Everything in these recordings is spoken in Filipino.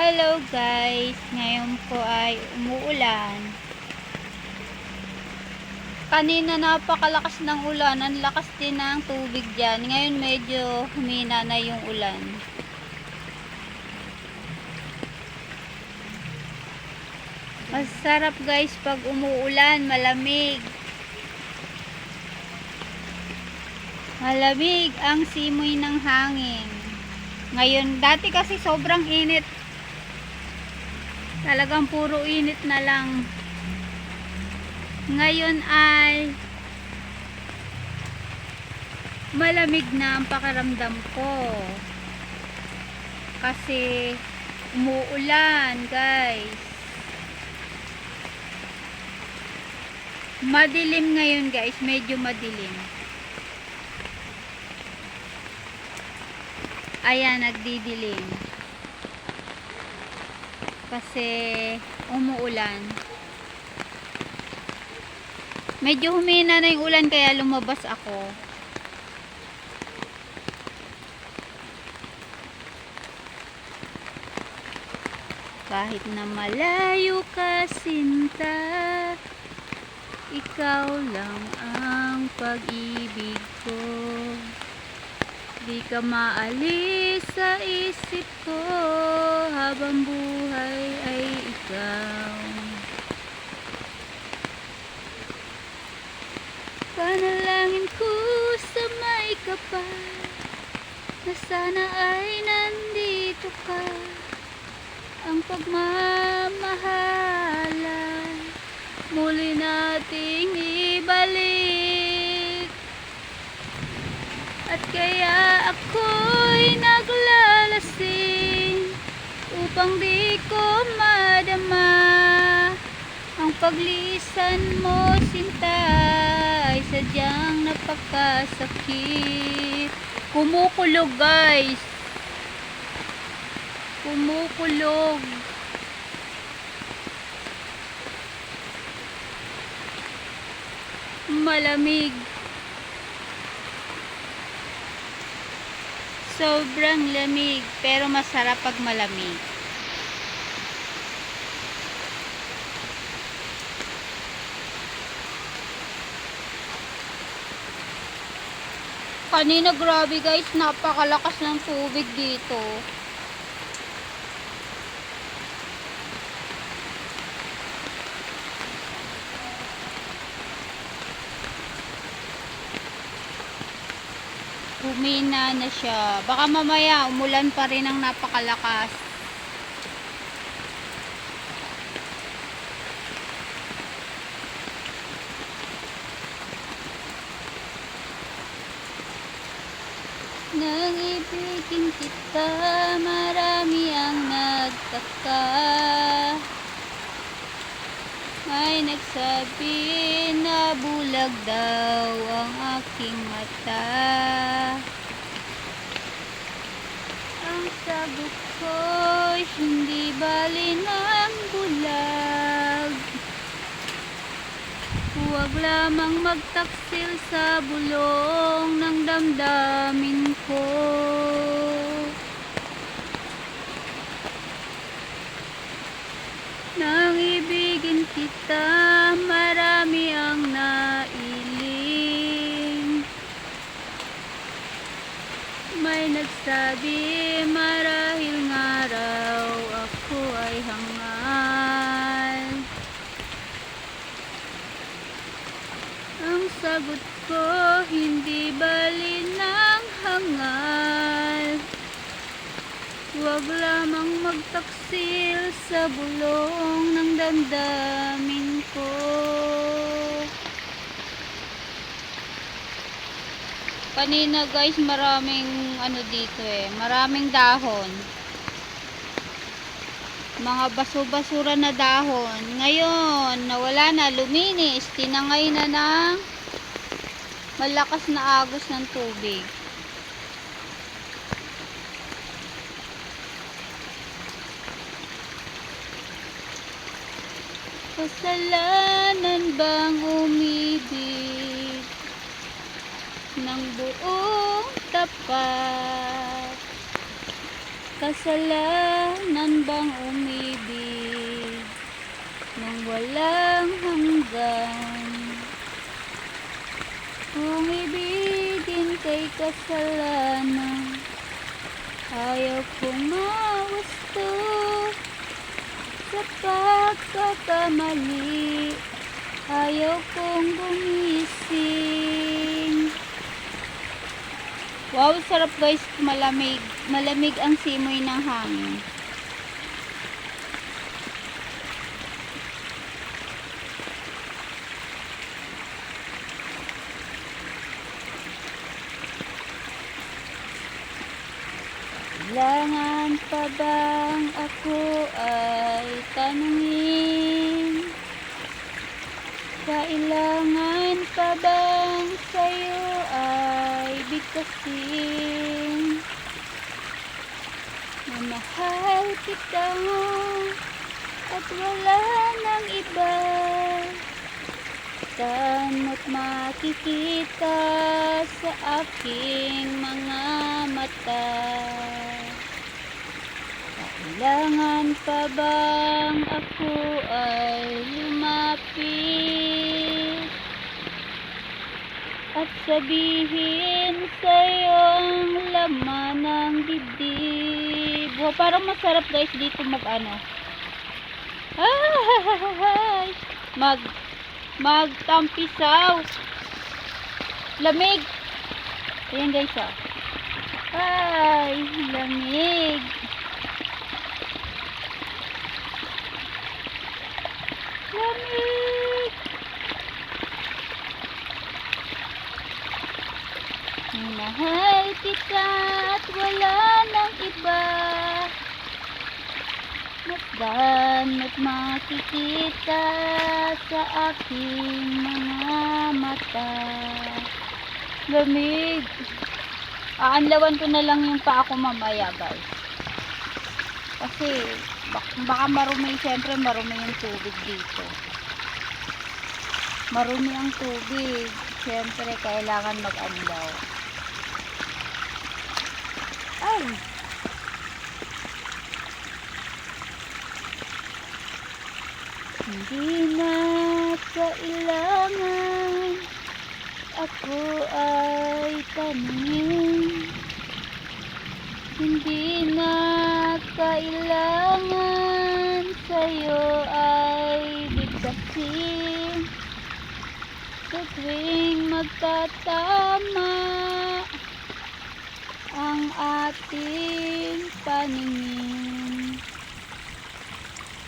Hello guys, ngayon po ay umuulan. Kanina napakalakas ng ulan, ang lakas din ng tubig dyan. Ngayon medyo humina na yung ulan. Masarap guys pag umuulan, malamig. Malamig ang simoy ng hangin. Ngayon, dati kasi sobrang init. Talagang puro init na lang. Ngayon ay malamig na ang pakiramdam ko. Kasi umuulan, guys. Madilim ngayon, guys. Medyo madilim. Ayan, nagdidilim. Kasi umuulan. Medyo humina na yung ulan kaya lumabas ako. Kahit na malayo ka sinta, ikaw lang ang pag-ibig ko. Di ka maalis sa isip ko, habang buhay ay ikaw. Panalangin ko sa may kapal, na sana ay nandito ka. Ang pagmamahalan muli nating ibalik. At kaya ako'y naglalasing upang di ko madama ang paglisan mo, sinta, ay sadyang napakasakit. Kumukulog guys, kumukulog. Malamig, sobrang lamig, pero masarap pag malamig. Kanina grabe guys, napakalakas ng tubig dito. Humina na siya. Baka mamaya umulan pa rin ng napakalakas. Nang ibigin kita, marami ang nagtaka. May nagsabi na bulag daw ang aking mata. Ang sagot ko'y hindi bali ng bulag. Huwag lamang magtaksil sa bulong ng damdamin ko. Nang ibigin kita, marami ang nailing. May nagsabi marahil nga raw ako ay hangal. Ang sagot ko, hindi bali ng hangal. Huwag lamang magtaksil sa bulong ng damdamin ko. Kanina guys, maraming ano dito maraming dahon. Mga baso-basura na dahon. Ngayon, nawala na, luminis. Tinangay na ng malakas na agos ng tubig. Kasalanan bang umibig ng buong tapat? Kasalanan bang umibig nang walang hanggan? Kung ibigin kay kasalanan, ayaw kong mawasto sa pagkakamali. Ayaw kong gumising. Wow, sarap guys, malamig. Malamig ang simoy ng hangin. Kailangan pa bang ako ay tanungin? Kailangan pa bang sa'yo ay bigkasin? Na mahal kita at wala nang iba. Saan mo't makikita sa aking mga mata? Kailangan pa bang ako ay lumapit at sabihin sa'yo ang laman ng dibdib? Wow, parang masarap guys dito magtampisaw. Lamig. Ayan guys, oh. Ay, lamig. Lamig. Mahal kita at wala nang iba. Masdan at makikita sa aking mga mata. Lamig. Aanlawan ko na lang yung paa ko mamaya guys. Kasi baka marumi, syempre marumi yung tubig dito. Marumi ang tubig. Syempre kailangan mag-anlaw. Ay! Hindi na kailangan ako ay tanungin. Hindi na kailangan sa'yo ay bigkasin. Sa tuwing magtatama ang ating paningin,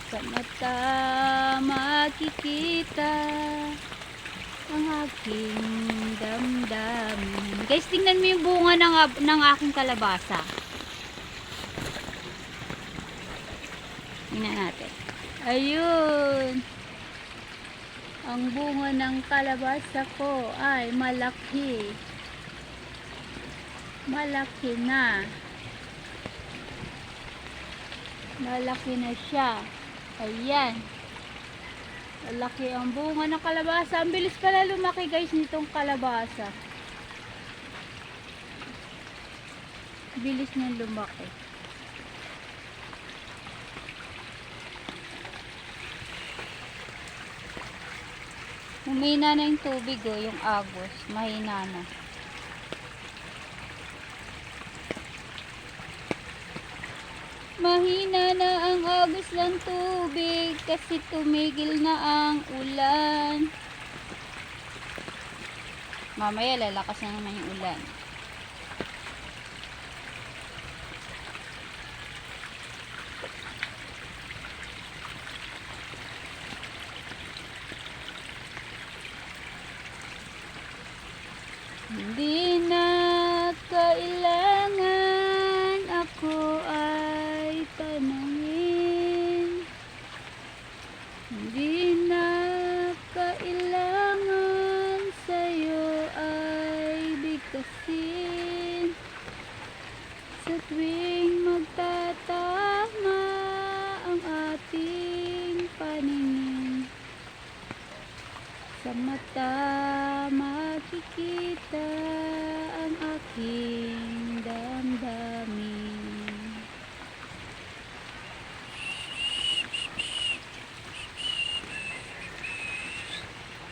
sa mata makikita ang aking damdamin. Guys, tingnan mo yung bunga ng aking kalabasa. Tingnan natin. Ayun. Ang bunga ng kalabasa ko ay malaki. Malaki na. Malaki na siya. Ayan. Malaki ang bunga ng kalabasa. Ang bilis pala lumaki guys nitong kalabasa. Bilis niyang lumaki. Humina na yung tubig oh, yung agos. Mahina na. Mahina na ang agos ng tubig kasi tumigil na ang ulan. Mamaya lalakas na naman yung ulan. Hindi na kailangan ako ay tanungin. Hindi na kailangan sa'yo ay bigkasin. Sa tuwing magtatama ang ating paningin, sa mata makikita ang aking damdamin.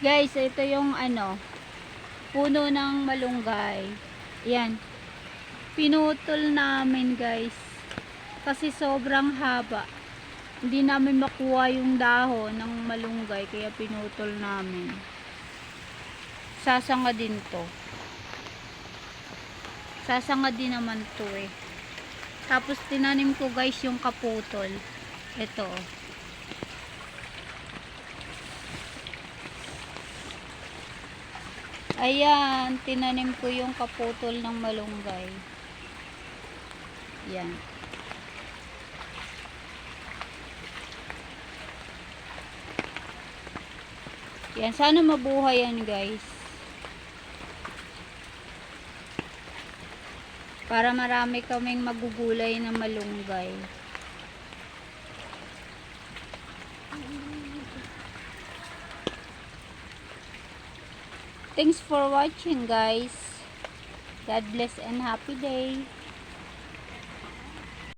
Guys, ito yung puno ng malunggay. Yan. Pinutol namin guys. Kasi sobrang haba. Hindi namin makuha yung dahon ng malunggay. Kaya pinutol namin. Sasanga din to. Sasanga din naman to eh. Tapos tinanim ko guys yung kaputol. Ito. Ayan, tinanim ko yung kaputol ng malunggay. Yan. Yan, sana mabuhay yan guys. Para marami kaming magugulay na malunggay. Thanks for watching guys. God bless and happy day.